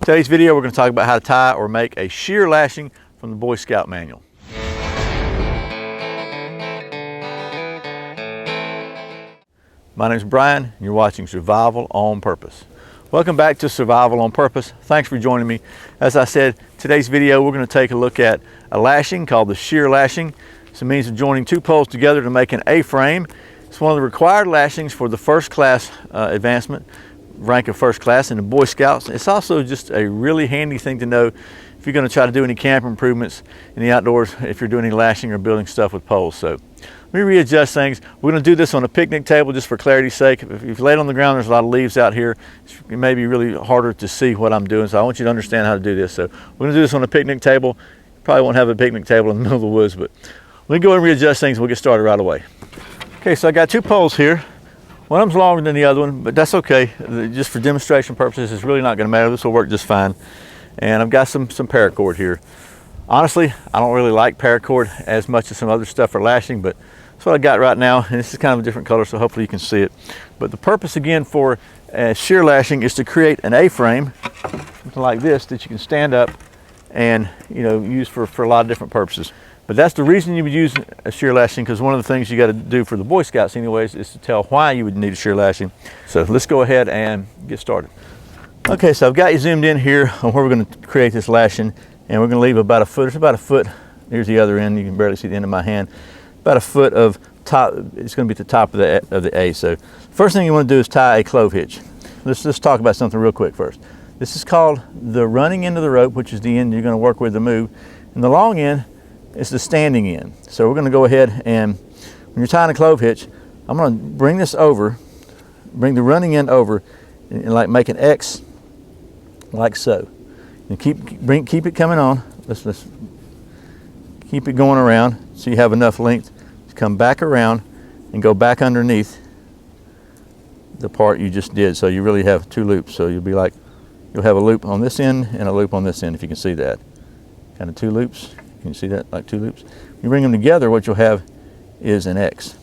Today's video, we're going to talk about how to tie or make a shear lashing from the Boy Scout manual. My name is Brian, and you're watching Survival on Purpose. Welcome back to Survival on Purpose. Thanks for joining me. As I said, today's video, we're going to take a look at a lashing called the shear lashing. It's a means of joining two poles together to make an A-frame. It's one of the required lashings for the first class advancement, rank of first class in the Boy Scouts. It's also just a really handy thing to know if you're going to try to do any camp improvements in the outdoors, if you're doing any lashing or building stuff with poles. So let me readjust things. We're going to do this on a picnic table just for clarity's sake. If you lay it on the ground, there's a lot of leaves out here. It may be really harder to see what I'm doing, so I want you to understand how to do this. So we're going to do this on a picnic table. Probably won't have a picnic table in the middle of the woods, but let me go and readjust things and we'll get started right away. Okay, so I got two poles here. One of them's longer than the other one, but that's okay. Just for demonstration purposes, it's really not going to matter. This will work just fine. And I've got some paracord here. Honestly, I don't really like paracord as much as some other stuff for lashing, but that's what I got right now. And this is kind of a different color, so hopefully you can see it. But the purpose again for shear lashing is to create an A-frame, something like this, that you can stand up and use for a lot of different purposes. But that's the reason you would use a shear lashing, because one of the things you got to do for the Boy Scouts anyways is to tell why you would need a shear lashing. So let's go ahead and get started. Okay, so I've got you zoomed in here on where we're going to create this lashing, and we're going to leave about a foot. It's about a foot. Here's the other end. You can barely see the end of my hand. About a foot of top. It's going to be at the top of the A. So first thing you want to do is tie a clove hitch. Let's talk about something real quick first. This is called the running end of the rope, which is the end you're going to work with to move, and the long end is the standing end. So we're going to go ahead, and when you're tying a clove hitch, I'm going to bring this over, bring the running end over, and like make an X, like so. And keep it coming on. Let's keep it going around so you have enough length to come back around and go back underneath the part you just did. So you really have two loops. So you'll have a loop on this end and a loop on this end, if you can see that. Kind of two loops. Can you see that, like two loops? You bring them together, what you'll have is an X.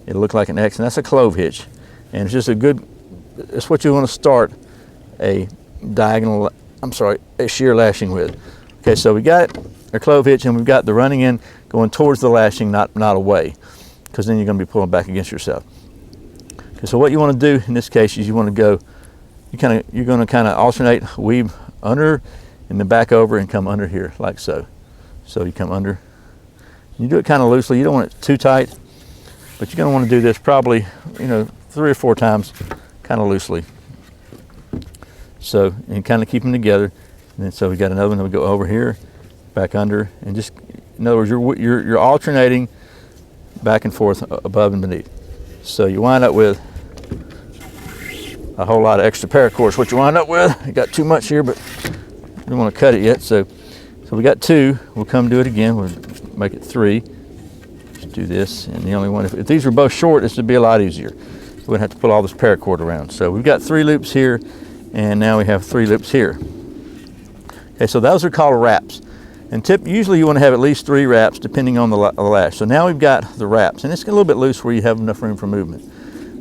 It'll look like an X, and that's a clove hitch. And it's just it's what you want to start a shear lashing with. Okay, so we got our clove hitch, and we've got the running end going towards the lashing, not away, because then you're going to be pulling back against yourself. Okay, so what you want to do in this case is you want to go, you're going to kind of alternate, weave under and then back over and come under here, like so. So you come under. You do it kind of loosely. You don't want it too tight, but you're going to want to do this probably, 3 or 4 times, kind of loosely. So, and kind of keep them together. And then so we got another one that we go over here, back under, and just, in other words, you're alternating back and forth above and beneath. So you wind up with a whole lot of extra paracord. What you wind up with, you got too much here, but we don't want to cut it yet. So we got 2. We'll come do it again. We'll make it 3. Just do this, and the only one, if these were both short, this would be a lot easier. We wouldn't have to pull all this paracord around. So we've got 3 loops here, and now we have 3 loops here. Okay, so those are called wraps. And usually you want to have at least 3 wraps depending on the lash. So now we've got the wraps, and it's a little bit loose where you have enough room for movement.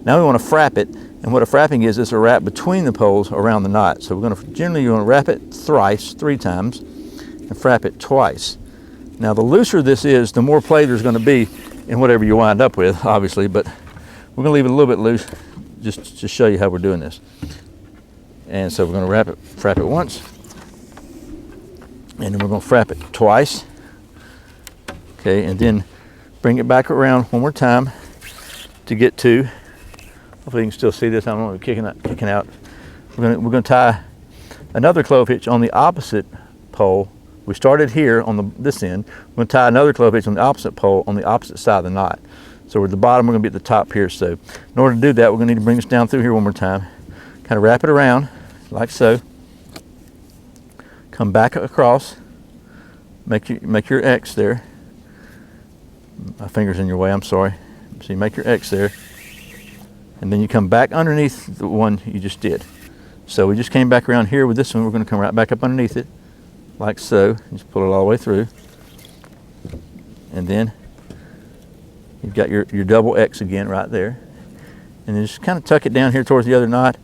Now we want to frap it, and what a frapping is a wrap between the poles around the knot. So we're going to, generally you want to wrap it thrice, 3 times, and frap it twice. Now the looser this is, the more play there's going to be in whatever you wind up with, obviously, but we're going to leave it a little bit loose just to show you how we're doing this. And so we're going to frap it once, and then we're going to frap it twice. Okay, and then bring it back around one more time to get to, hopefully you can still see this, I don't know, kicking out. We're going to tie another clove hitch on the opposite pole. We started here on this end. We're going to tie another clove hitch on the opposite pole on the opposite side of the knot. So we're at the bottom, we're going to be at the top here. So in order to do that, we're going to need to bring this down through here one more time. Kind of wrap it around, like so. Come back across. Make your X there. My finger's in your way, I'm sorry. So you make your X there. And then you come back underneath the one you just did. So we just came back around here with this one. We're going to come right back up underneath it, like so. Just pull it all the way through. And then you've got your double X again right there. And then just kind of tuck it down here towards the other knot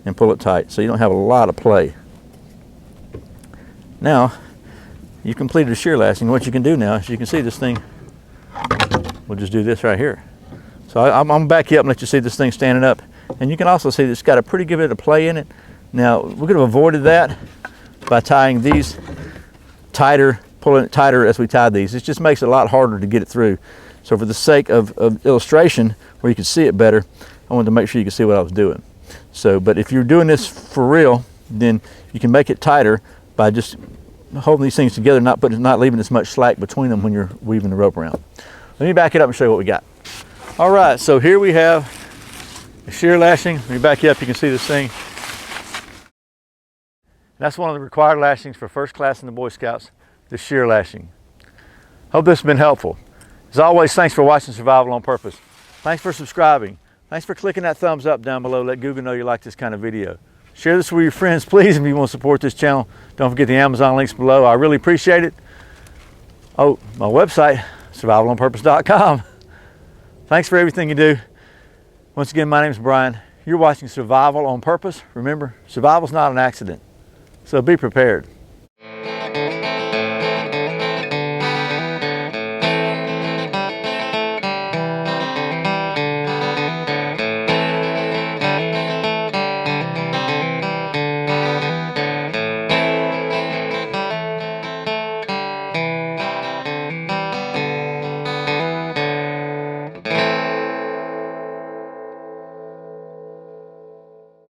and pull it tight so you don't have a lot of play. Now, you completed a shear lashing. What you can do now is you can see this thing, we'll just do this right here. So I'm gonna back you up and let you see this thing standing up. And you can also see that it's got a pretty good bit of play in it. Now, we could have avoided that by tying these tighter, pulling it tighter as we tie these. It just makes it a lot harder to get it through. So for the sake of illustration, where you can see it better, I wanted to make sure you could see what I was doing. So, but if you're doing this for real, then you can make it tighter by just holding these things together, not leaving as much slack between them when you're weaving the rope around. Let me back it up and show you what we got. All right, so here we have a shear lashing. Let me back you up, you can see this thing. That's one of the required lashings for first class in the Boy Scouts, the shear lashing. Hope this has been helpful. As always, thanks for watching Survival on Purpose. Thanks for subscribing. Thanks for clicking that thumbs up down below. Let Google know you like this kind of video. Share this with your friends, please, if you want to support this channel. Don't forget the Amazon links below. I really appreciate it. Oh, my website, survivalonpurpose.com. Thanks for everything you do. Once again, my name is Brian. You're watching Survival on Purpose. Remember, survival's not an accident, so be prepared.